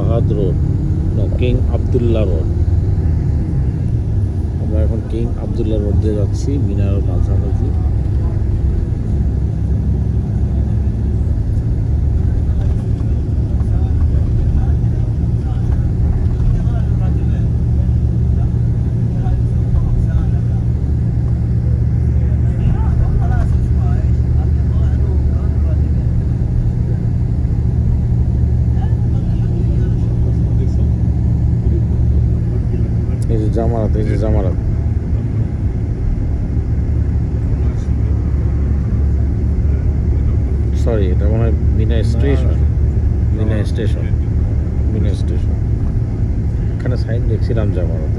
Fahad road, King Abdullah road. আমরা এখন King Abdullah road দিয়ে যাচ্ছি, মিনার মাঝামাঝি। এই যে জামারাত, এই যে জামারাত। সরি, এটা মনে হয় Mina station. Mina station, Mina station. এখানে সাইন দেখছিলাম জামারাত।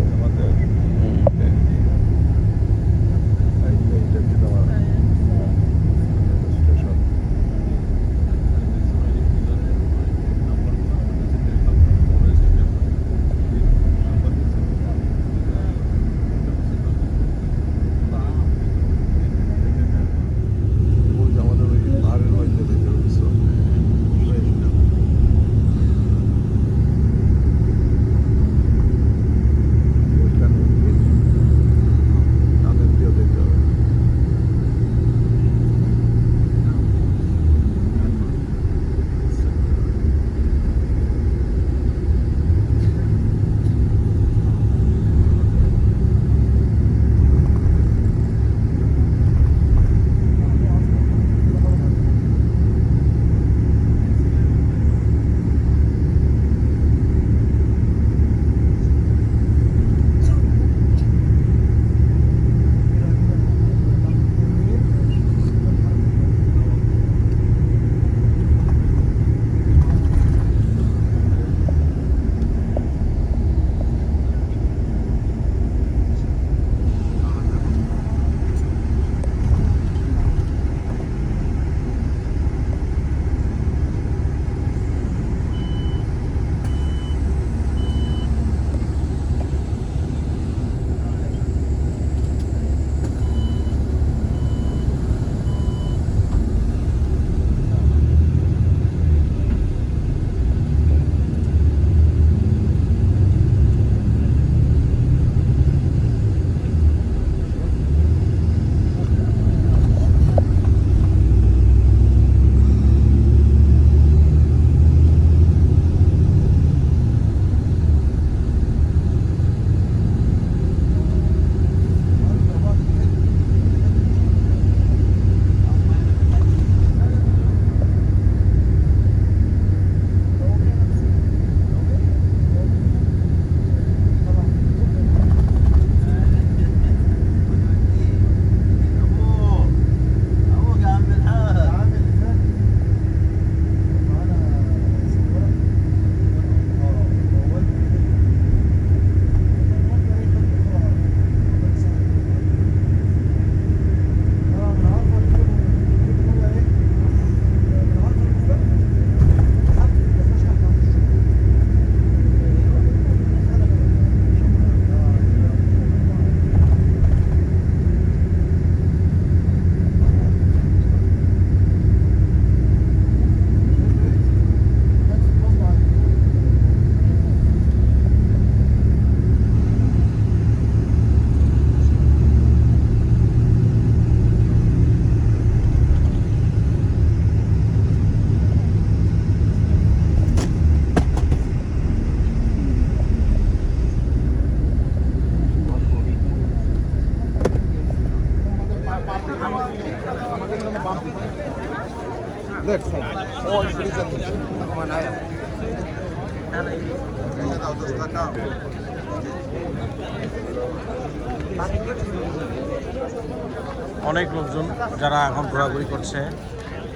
অনেক লোকজন যারা এখন ঘোরাঘুরি করছে।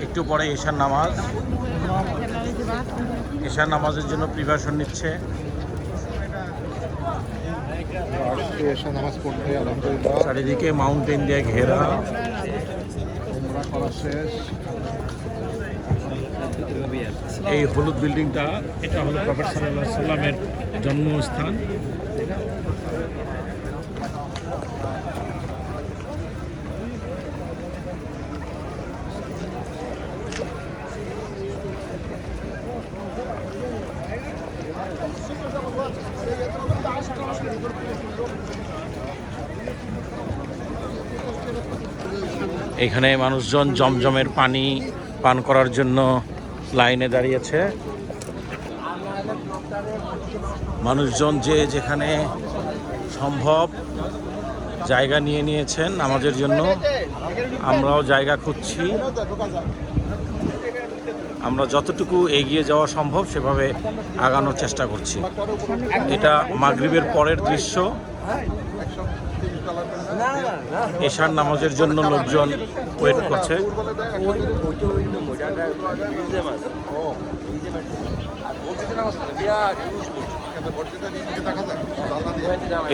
একটু পরে এশার নামাজ, এশার নামাজের জন্য প্রিপারেশন নিচ্ছে। নামাজ পড়তে আলহামদুলিল্লাহ চারিদিকে মাউন্টেন দিয়ে ঘেরা। শেষ। এই হলুদ বিল্ডিংটা, এটা হলো প্রফেট সাল্লাল্লাহু আলাইহি সাল্লামের জন্মস্থান। এখানে মানুষজন জমজমের পানি পান করার জন্য লাইনে দাঁড়িয়েছে। মানুষজন যে যেখানে সম্ভব জায়গা নিয়ে নিয়েছেন নামাজের জন্য। আমরাও জায়গা খুঁজছি। আমরা যতটুকু এগিয়ে যাওয়া সম্ভব সেভাবে আগানোর চেষ্টা করছি। এটা মাগরিবের পরের দৃশ্য। এশার নামাজের জন্য লোকজন ওয়েট করছে।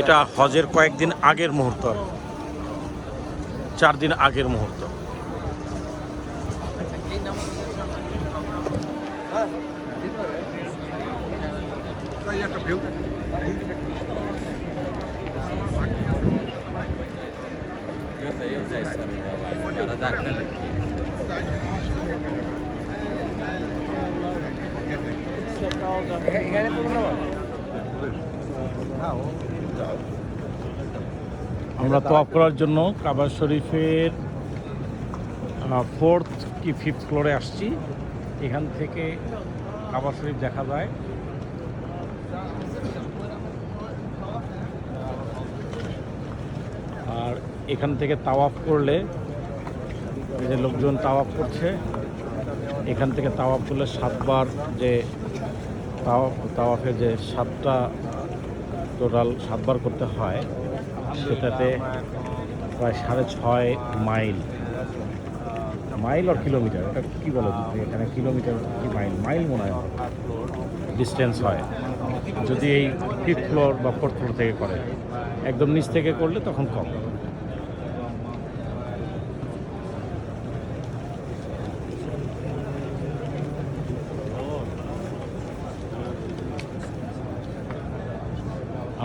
এটা হজের কয়েকদিন আগের মুহূর্ত, 4 দিন আগের মুহূর্ত। আমরা তওয়াফ করার জন্য কাবা শরীফের 4th কি 5th ফ্লোরে আসছি। এখান থেকে কাবা শরীফ দেখা যায়। আর এখান থেকে তাওয়াফ করলে, এই যে লোকজন তাওয়াফ করছে, এখান থেকে তাওয়াফ করলে 7 বার, যে তাওয়াফে যে 7টা টোটাল 7 বার করতে হয়, সেটাতে প্রায় 6.5 মাইল আর কিলোমিটার, এটা কী বলে এখানে, কিলোমিটার কি মাইল মনে হয় ডিস্টেন্স হয় যদি এই 5th ফ্লোর বা 4th ফ্লোর থেকে করে। একদম নিচ থেকে করলে তখন কম।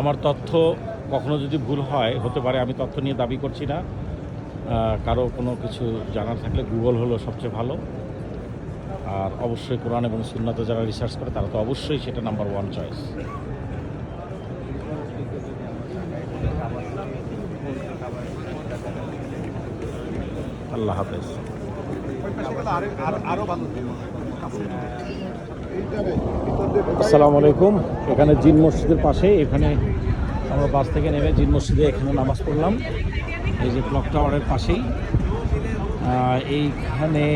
আমার তথ্য কখনো যদি ভুল হতে পারে, আমি তথ্য নিয়ে দাবি করছি না। কারো কোনো কিছু জানার থাকলে গুগল হলো সবচেয়ে ভালো। আর অবশ্যই কোরআন এবং সুন্নাতে যারা রিসার্চ করে তারা তো অবশ্যই সেটা নাম্বার 1 চয়েস। আল্লাহ হাফেজ। আসসালামু আলাইকুম। এখানে জিন মসজিদের পাশে, এখানে আমরা বাস থেকে নেমে জিন মসজিদে এখানে নামাজ পড়লাম। এই যে ক্লক টাওয়ারের পাশেই। এইখানে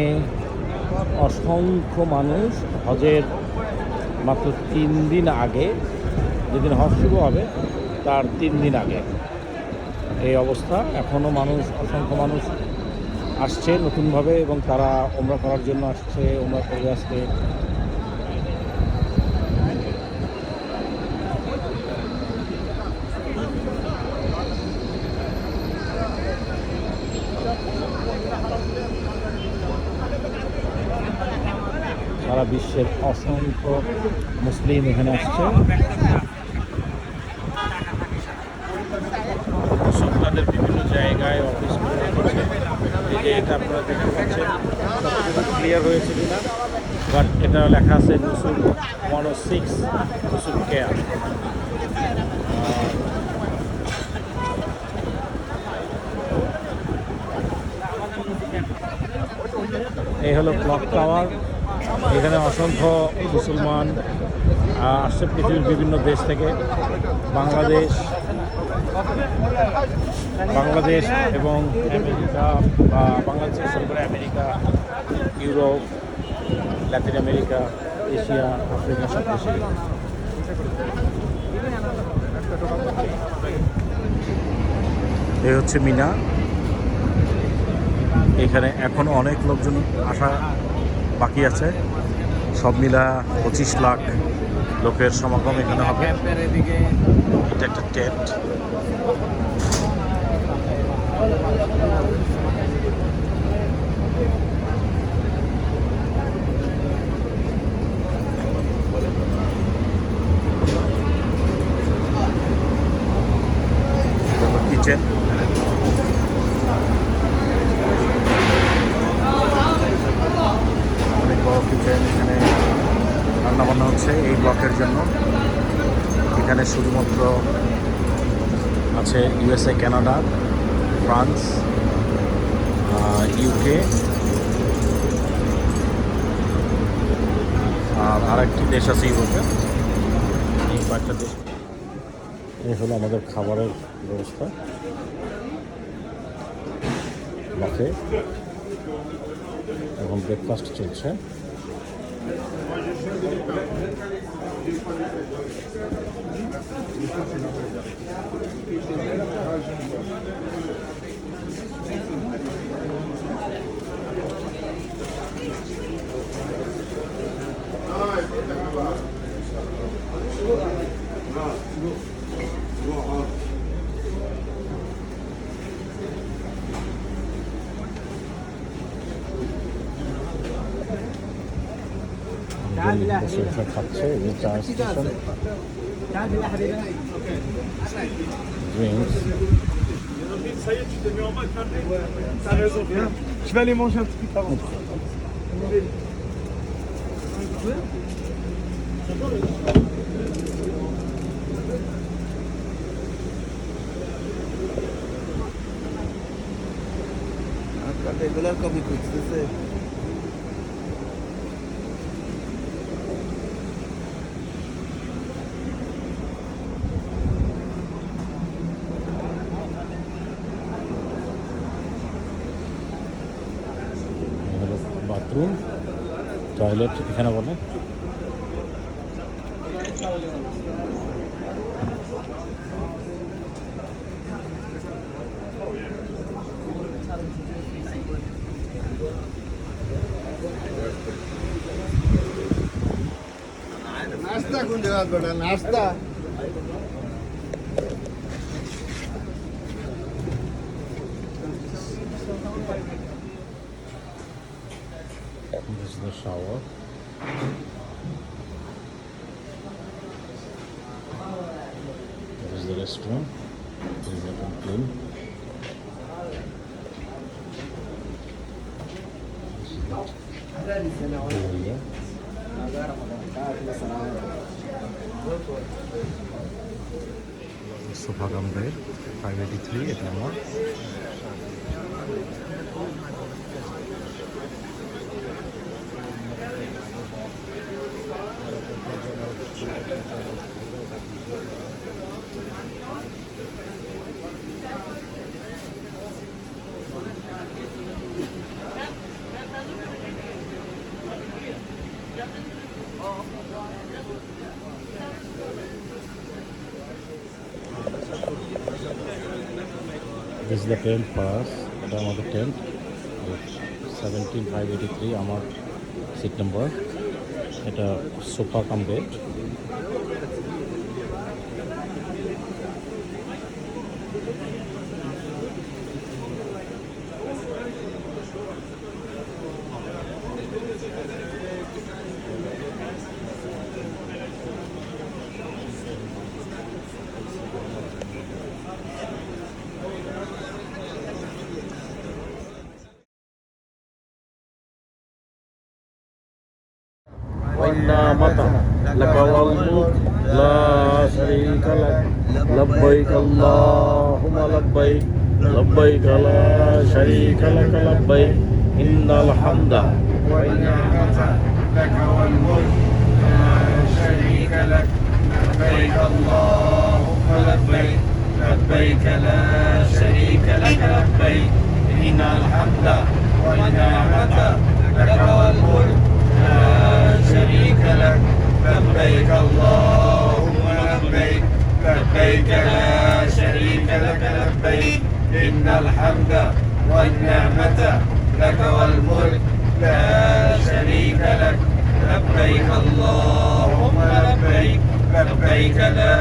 অসংখ্য মানুষ হজের মাত্র 3 দিন আগে, যেদিন হজ শুরু হবে তার 3 দিন আগে এই অবস্থা। এখনও অসংখ্য মানুষ আসছে নতুনভাবে, এবং তারা ওমরা করার জন্য আসছে, ওমরা করবে আজকে। সারা বিশ্বের অসংখ্য মুসলিম এখানে আসছে। সরকারের বিভিন্ন জায়গায় অফিস করছে। এই যে এটা আপনারা দেখতে পাচ্ছেন, কতটুকু ক্লিয়ার হয়েছে কিনা, বাট এটা লেখা আছে নুসুল 106 নুসুল কেয়ার। এই হলো ক্লক টাওয়ার। এখানে অসংখ্য মুসলমান আসছে পৃথিবীর বিভিন্ন দেশ থেকে। বাংলাদেশ এবং আমেরিকা, বা বাংলাদেশের শুরু করে America, Europe, Latin America, Asia, Africa, সব দেশে। এই হচ্ছে মিনা। এখানে এখনও অনেক লোকজন আসা বাকি আছে। সব মিলা 25 লাখ লোকের সমাগম এখানে হবে। এটা একটা টেন্ট। কিচেন, অনেক বড় কিচেন। এখানে রান্নাবান্না হচ্ছে এই ব্লকের জন্য। এখানে শুধুমাত্র আছে USA, কানাডা, ফ্রান্স, ইউকে, আর আরেকটি দেশ আছে ইউরোপে। এই কয়েকটা দেশ। এই হলো আমাদের খাবারের ব্যবস্থা। বাফে এখন ব্রেকফাস্ট চলছে। বসে খাচ্ছে, এই যে চা station, drinks. Je vais aller manger un petit peu avant. এগুলোর কপি খুঁজতেছে। বাথরুম, টয়লেট এখানে বলে। नाश्ता कौन जगह बेटा नाश्ता This is the shower. This is the restroom. This is the clean. Sofa cum bed 583 এটা আমার। This is the tent for us. এটা আমাদের টেন্ট 17583 আমার সিট নাম্বার। এটা সোফা কাম বেড। والنعمة لك والملك لا شريك لك لبيك اللهم لبيك لبيك لا شريك لك لبيك إن الحمد والنعمة لك والملك لا شريك لك لبيك اللهم لبيك لبيك لا شريك لك لبيك إن الحمد والنعمة لك والملك لا شريك لك لبيك اللهم لبيك لبيك لا شريك لك لبيك إن الحمد والنعمة لك والملك لا شريك لك لبيك اللهم لبيك لبيك لا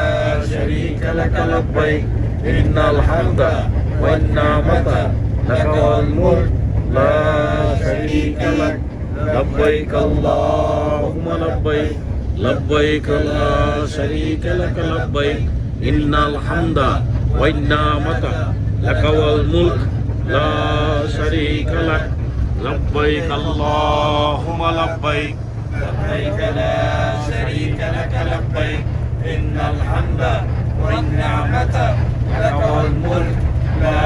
شريك لك لبيك إن الحمد والنعمة لك والملك لا شريك لك لبيك اللهم لبيك لبيك لا شريك لك لبيك إن الحمد والنعمة لك والملك لا شريك لك لبيك اللهم لبيك لبيك لا شريك لك لبيك إن الحمد والنعمة لك والملك لا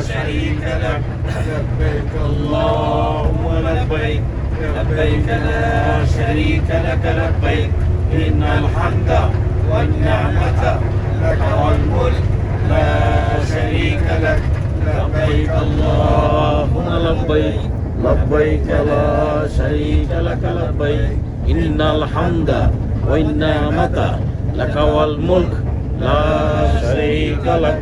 شريك لك لبيك اللهم لبيك لبيك لا شريك لك لبيك إن الحمد والنعمة لك والملك لا شريك لك لبيك اللهم لبيك لبيك لا شريك لك لبيك إن الحمد والنعمة لك والملك لا شريك لك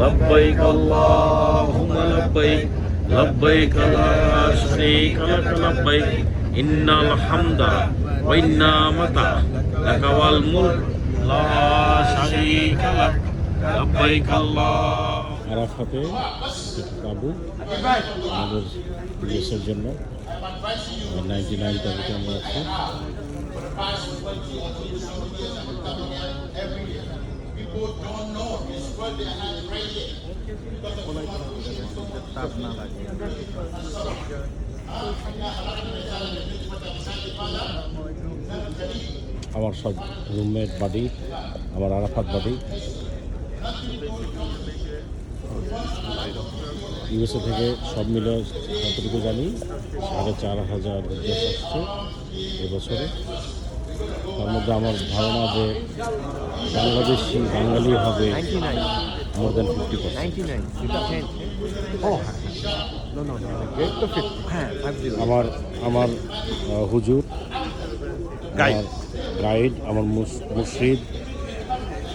لبيك اللهم لبيك لبيك لا شريك لك لبيك إن الحمد والنعمة لك والملك لا شريك لك لبيك الله আরাফাতে তাবু আমাদের বিদেশের জন্য 99 তারিখে আমরা আছি। আমার সব রুমমেট বাড়ি, আমার আরাফাত বাড়ি ইউএসএ থেকে সব মিলে যতটুকু জানি 4,500 দেশ আসছে এবছরে। তার মধ্যে আমার ধারণা যে বাংলাদেশি বাঙালি হবে মোর দেন 50%। আমার হুজুর, আমার গাইড, আমার মুর্শিদ,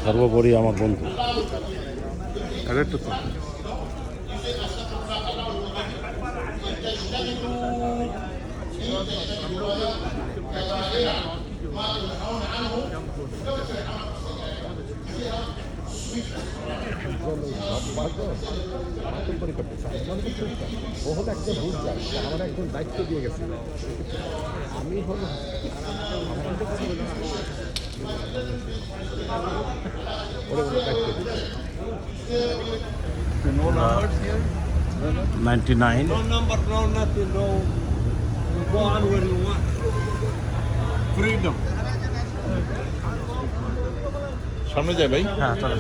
সর্বোপরি আমার বন্ধু। ও হলো একজন বুঝলাম, আমার একজন দায়িত্ব দিয়ে গেছে। আমি হলো 99 No number, no nothing, no. You go on where you want. Freedom. সামনে যাই ভাই। হ্যাঁ চলো।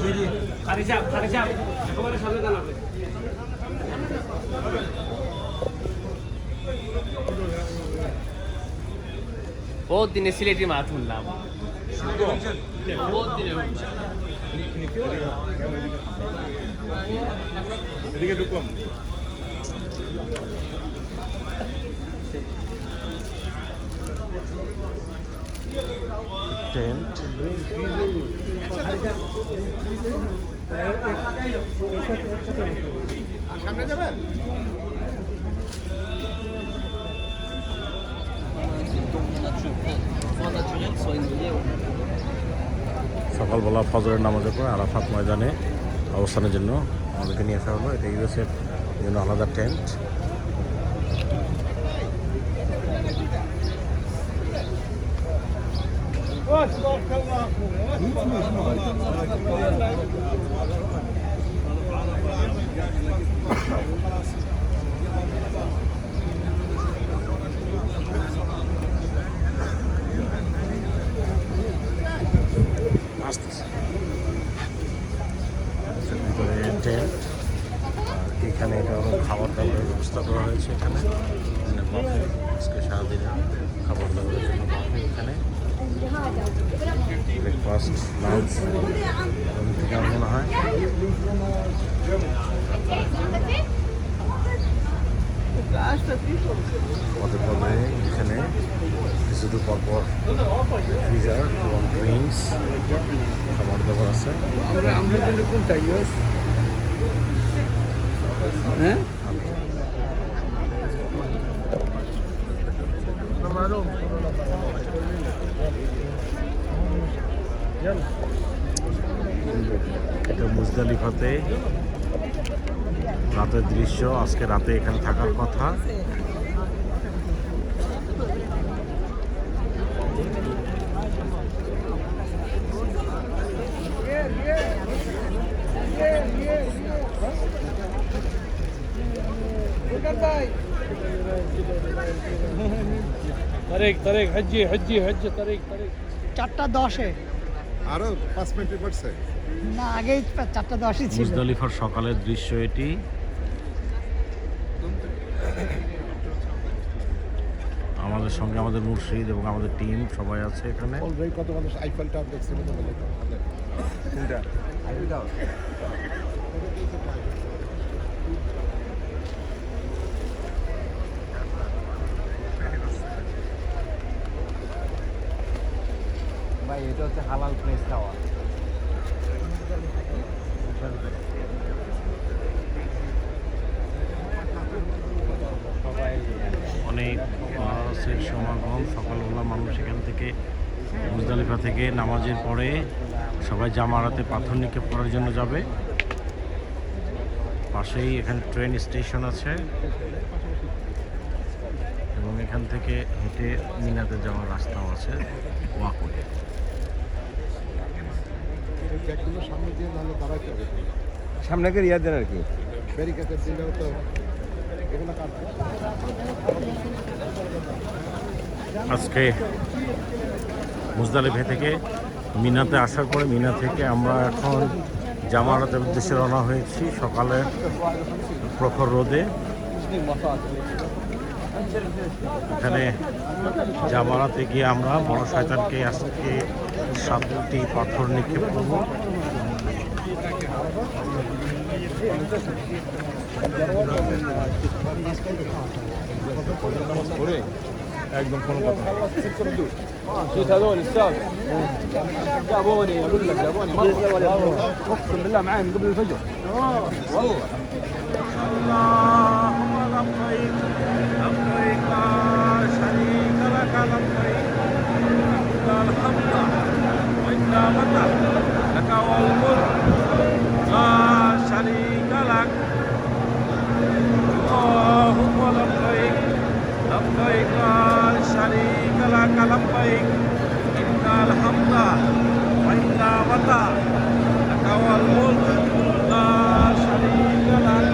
बहुत दिन सिलेटी माथ শুনলাম বহুত দিনে এদিকে ঢুকলাম। টেন্ট সামনে যাবেন? সকালবেলা ফজরের নামাজের পর আরাফাত ময়দানে অবস্থানের জন্য আমাদেরকে নিয়ে আসা হলো। এটা ইউএসএর জন্য আলাদা টেন্ট। ভিতরে টেন্ট, এখানে এটা হলো খাবার দাবারের ব্যবস্থা করা হয়েছে। এখানে বাফে, আজকে সারাদিনে খাবার দাবারের জন্য বাফে। এখানে ব্রেকফাস্ট, লাঞ্চ থেকে আমার মনে হয় পদে পদে এখানে কিছু পরপর ফ্রিজার এবং ড্রিঙ্কস খাবার দাবার আছে। আমরা কোনটা ইউএস? হ্যাঁ এটা মুজদালিফাতে রাতের দৃশ্য। আজকে রাতে এখানে থাকার কথা। তারেক হজ্জি তারেক 4:10-এ আরো 5 মিনিট পড়ছে। না, আগেই 4:10-ই ছিল। মুজদালিফার সকালের দৃশ্য এটি। আমাদের সঙ্গে আমাদের মুর্শিদ এবং আমাদের টিম সবাই আছে এখানে। অলরেডি কত মানুষ আইফেল টাওয়ার দেখছিল তো বলে কোনটা আইফেল টাওয়ার ভাই এটা হচ্ছে হালাল প্লেস খাওয়া। অনেক মানুষের সমাগম, সকালবেলা মানুষ এখান থেকে মুজদালিফা থেকে নামাজের পরে সবাই জামারাতে পাথর নিক্ষেপ করার জন্য যাবে। পাশেই এখানে ট্রেন স্টেশন আছে এবং এখান থেকে হেঁটে মিনাতে যাওয়ার রাস্তাও আছে ওয়াক করে। ব্যাগগুলো সামনে দিয়ে নাহলে দাঁড়াইতে হবে, সামনে করে ইয়া দেন আর কি। ব্যারিকেডের দিলেও তো এগুলো কাটবে। আজকে মুজদালিফা থেকে মিনাতে আসার পরে মিনা থেকে আমরা এখন জামারাতের উদ্দেশ্যে রওনা হয়েছি সকালে প্রখর রোদে। এখানে জামারাতে গিয়ে আমরা বড় শয়তানকে আজকে 7টি পাথর নিক্ষেপ করব। একদম কোনো কথা না। جيت هذول السابق جابوني اقول لك جابوني اقسم بالله معي من قبل الفجر والله. اللهم لبيك لبيك لا شريك لك لبيك لا الحمد والنعمة لك والملك لا شريك لك اللهم لبيك لبيك لا شريك لك لبيك إن الحمد والنعمة لك والملك لا شريك لك.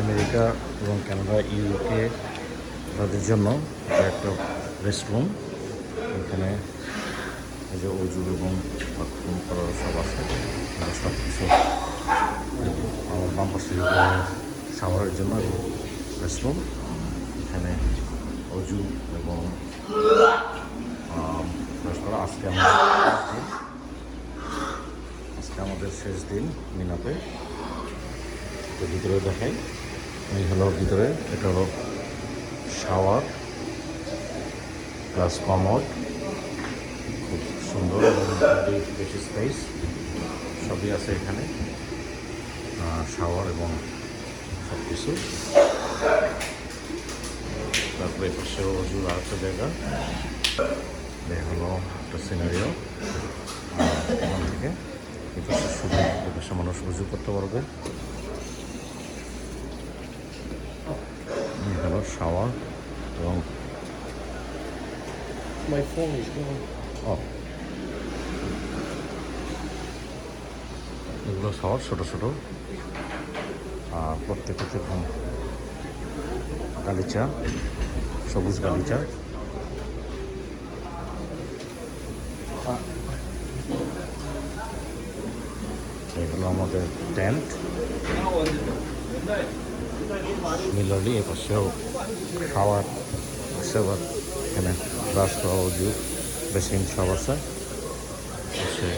আমেরিকা এবং কানাডা ইউকে তাদের জন্য এটা একটা রেস্টরুম। এখানে এই যে অজু এবং বাথরুম করার সব আছে, সব কিছু আমার বাম পাশে শাওয়ারের জন্য রেস্টরুম। এখানে অজু এবং আজকে আমাদের শেষ দিন মিনাতে। তো ভিতরে দেখাই, এই হলো ভিতরে, এটা হলো শাওয়ার প্লাস কমোড, খুব সুন্দর এবং বেশি স্পেস সবই আছে এখানে, শাওয়ার এবং সব কিছু। তারপরে পাশেও অজুর আর একটা জায়গা, এই হলো একটা সিনারিও। এখান থেকে এপাশে শুধু এপাশে মানুষ অজু করতে পারবে। এই হলো শাওয়ার এবং এগুলো শাওয়ার ছোটো ছোটো, আর প্রত্যেকটা এরকম গালিচা, সবুজ গালিচা। এগুলো আমাদের টেন্ট মিললি। এ পাশেও খাওয়ার সেবার, এখানে ব্রাশ করা উজু বেসিন সব আছে। সে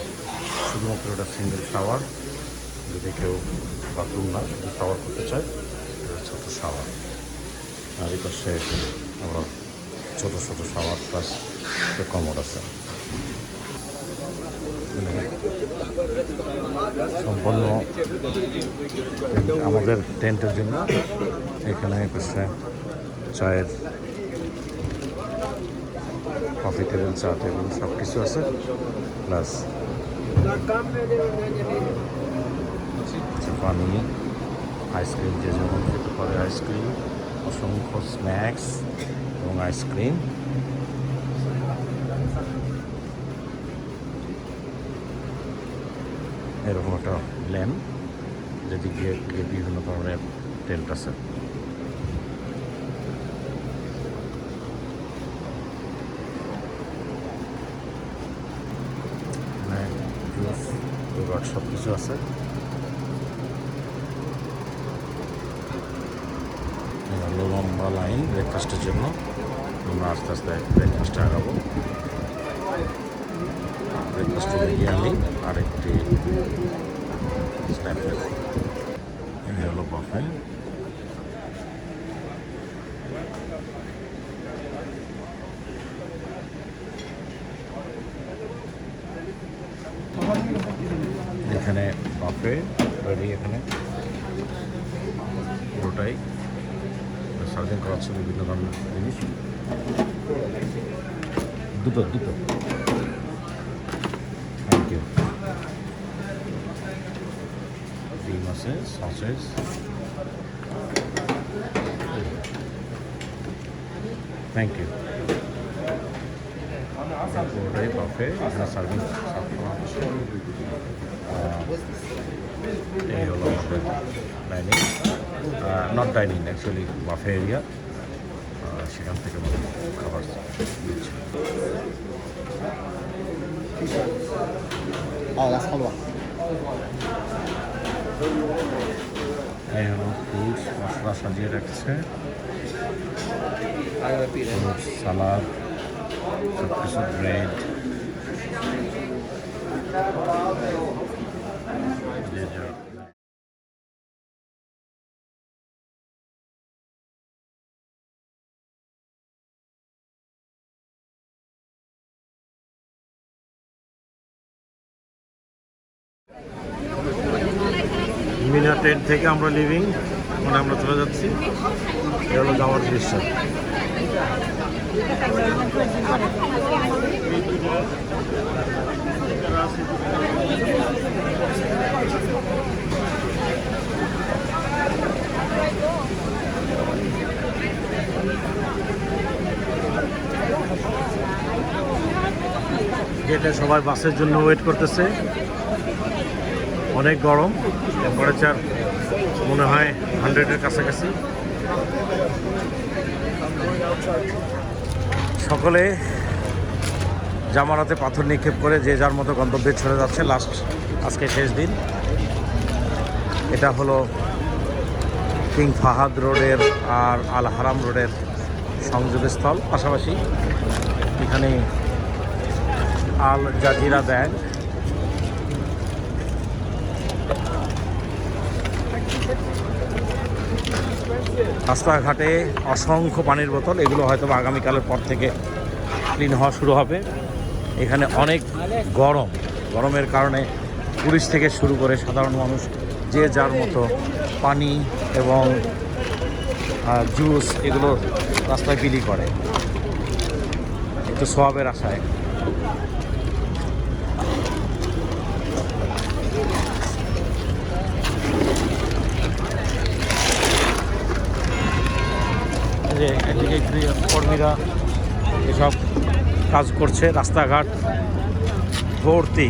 শুধুমাত্র এটা সিঙ্গেল শাওয়ার, যদি কেউ বাথরুম না শুধু শাওয়ার করতে চায় ছোট শাওয়ার। আর এই পাশে আবার ছোটো ছোটো শাওয়ার প্লাস কমোড আছে। সম্পন্ন আমাদের টেন্টের জন্য। এখানে পাশে চায়ের কফি টেবিল, চা টেবিল সব কিছু আছে, প্লাস পানি, আইসক্রিম, যে যেমন খেতে পারে আইসক্রিম, অসংখ্য স্ন্যাক্স এবং আইসক্রিম। এরকম একটা ল্যাম্প যেদিকে গিয়ে বিভিন্ন ধরনের টেন্ট আছে। জুস, ইয়োগার্ট সব কিছু আছে। লম্বা লাইন ব্রেকফাস্টের জন্য। আমরা আস্তে আস্তে ব্রেকফাস্টে আগাবো। ব্রেকফাস্ট গিয়ে আমি আরেকটি স্ন্যাক নেব। এই হলো বাফে। এখানে বাফে রেডি, এখানে পুরোটাই সার্ভিং করা হচ্ছে বিভিন্ন ধরনের জিনিস। দুটো থ্যাংক ইউ। ডিম আছে, সসেজ, থ্যাংক ইউ। পুরোটাই বাফে, এখানে সার্ভিং করা হচ্ছে। এই হলো আমাদের dining, not dining actually বাফে area. সেখান থেকে খাবার দিচ্ছে। এই হলো ফ্রুটস, মশলা সাজিয়ে রাখছে, সালাদ, সব কিছু, ব্রেড, মিনা টেন্ট থেকে আমরা লিভিং, মানে আমরা চলে যাচ্ছি। এটা হলো যাওয়ার দৃশ্য। গেটে সবাই বাসের জন্য ওয়েট করতেছে। অনেক গরম, টেম্পারেচার মনে হয় 100-এর কাছাকাছি। সকলে জামারাতে পাথর নিক্ষেপ করে যে যার মতো গন্তব্যে চলে যাচ্ছে। আজকে শেষ দিন। এটা হলো কিং ফাহাদ রোডের আর আল হারাম রোডের সংযোগস্থল। পাশাপাশি এখানে আল জাজিরা ব্যাংক, রাস্তাঘাটে অসংখ্য পানির বোতল। এগুলো হয়তো আগামীকালের পর থেকে ক্লিন হওয়া শুরু হবে। এখানে অনেক গরমের কারণে পুলিশ থেকে শুরু করে সাধারণ মানুষ যে যার মতো পানি এবং জুস এগুলো রাস্তায় বিলি করে একটু সোয়াবের আশায়। যে একদিকে কর্মীরা এসব কাজ করছে, রাস্তাঘাট ভর্তি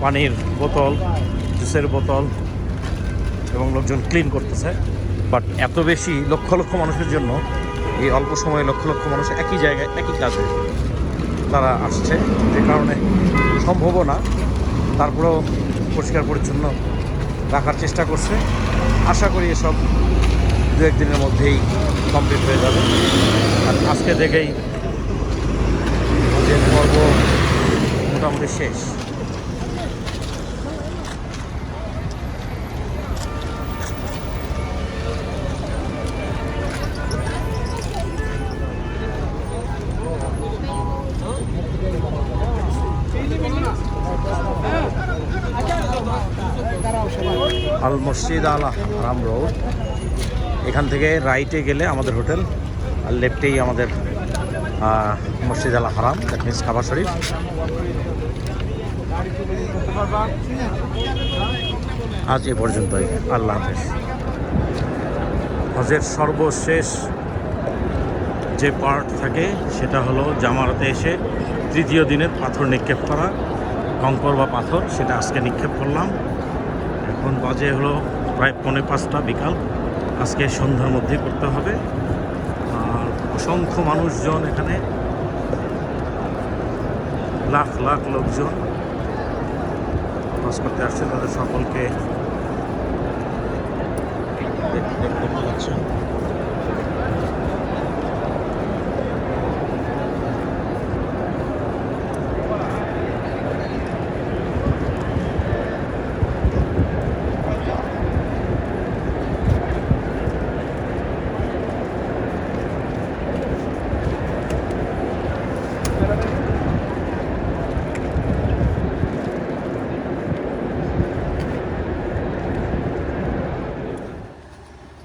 পানির বোতল, জুসের বোতল এবং লোকজন ক্লিন করতেছে। বাট এত বেশি লক্ষ লক্ষ মানুষের জন্য এই অল্প সময়ে লক্ষ লক্ষ মানুষ একই জায়গায় একই কাজে তারা আসছে, যে কারণে সম্ভবও না। তারপরেও পরিষ্কার পরিচ্ছন্ন রাখার চেষ্টা করছে। আশা করি এসব 2-1 দিনের মধ্যেই কমপ্লিট হয়ে যাবে। আর আজকে দেখেই যে পর্ব মোটামুটি শেষ। আল মসজিদ আল হারাম রোড। এখান থেকে রাইটে গেলে আমাদের হোটেল, আর লেফটেই আমাদের মসজিদ আল হারাম, দ্যাট মিনস কাবা শরীফ। আজ এ পর্যন্তই, আল্লাহ হাফেজ। হজের সর্বশেষ যে পার্ট থাকে সেটা হলো জামারাতে এসে তৃতীয় দিনের পাথর নিক্ষেপ করা, কঙ্কর বা পাথর, সেটা আজকে নিক্ষেপ করলাম। এখন বাজে হলো প্রায় 4:45 বিকাল। আজকে সন্ধ্যার মধ্যেই করতে হবে। আর অসংখ্য মানুষজন এখানে, লাখ লাখ লোকজন কাজ করতে আসছে। তাদের সকলকে দেখতে পাচ্ছেন।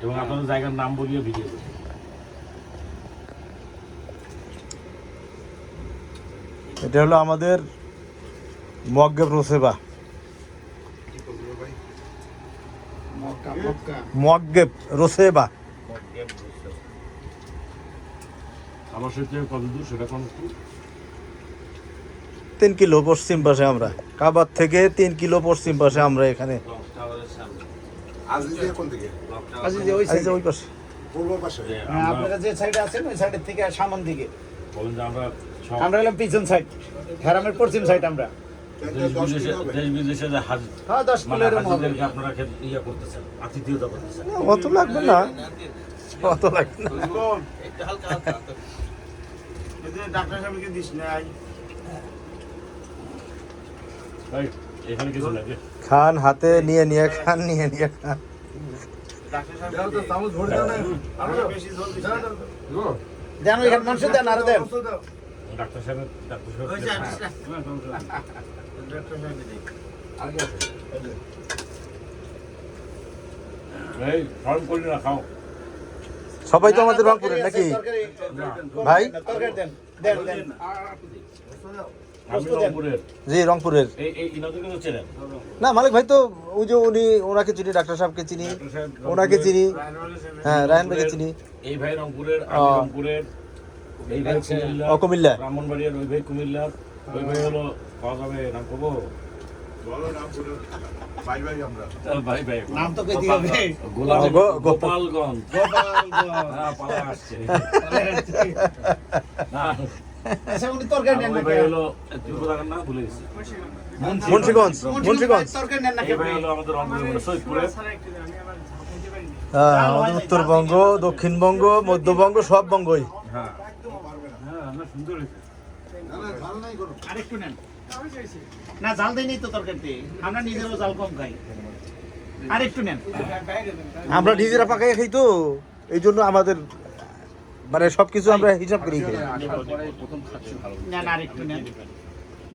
এবং আপনাদের জায়গার নাম বলিয়ে ভিডিও করুন। এটা হলো আমাদের মুয়াক্কেব রোসেবা, মুয়াক্কেব রোসেবা। আমার সাথে কত দূর সেটা কোন 3 কিলো পশ্চিম পাশে আমরা, কাবার থেকে 3 কিলো পশ্চিম পাশে আমরা এখানে। ওই পাশে আপনারা যে সাইডে আছেন ওই সাইডের থেকে সামন দিকে বলেন যে আমরা হলাম পিছন সাইড, হেরামের পশ্চিম সাইড আমরা। দেশ বিদেশে যে হাজ হ্যাঁ 10 মানে কিলোর হাজিদেরকে আপনারা ইয়া করতেছেন, আতিথেয়তা করতেছেন। অত লাগবে না, অত লাগবে না। ডাক্তার সাহেবকে দিস নাই ভাই এখানে কিছু লাগে খান, হাতে নিয়ে নিয়ে খান, নিয়ে নিয়ে খান। দেন ওইখানে মানুষ দেন, আরো দেন। ডাক্তার সাহেব এই ফর্ম করি না খাও। সবাই তো আমাদের রংপুরের নাকি ভাই? তরকারি দেন, দেন দেন। আমি রংপুরের। জি রংপুরের। এই ইনাদের কিন্তু চেনেন না মালিক ভাই তো ওই যে উনি, ওনাকে চিনি, ডাক্তার সাহেবকে চিনি, ওনাকে চিনি, হ্যাঁ রায়হান ভাইকে চিনি। এই ভাই রংপুরের, আমি রংপুরের, এই ভাই কুমিল্লা, কুমিল্লা, ব্রাহ্মণবাড়িয়ার, ওই ভাই কুমিল্লার, ওই ভাই হলো পাওয়া যাবে নাম করবো ভাই ভাই নাম তো কই দিও রে। গোপালগঞ্জ। হ্যাঁ পালা আসছে না। আচ্ছা উনি তরকারি নেন না ওই ভাই হলো ত্রিপুরার না ভুলে গেছি, মুন্সিগঞ্জ, মুন্সিগঞ্জ। তরকারি নেন না এই ভাই হলো আমাদের রংপুরের সৈয়দপুরের। হ্যাঁ আমাদের উত্তরবঙ্গ, দক্ষিণবঙ্গ, মধ্যবঙ্গ, সব বঙ্গই। হ্যাঁ হ্যাঁ না সুন্দর হয়েছে। আরেকটু নেন। না জাল দেই নাই তো তরকারিতে, আমরা নিজেরও জাল কম খাই। আরেকটু নেন। আমরা নিজেরা পাকাই খাই তো, এই জন্য আমাদের মানে সবকিছু আমরা হিসাব করেই খাই। নেন আরেকটু নেন।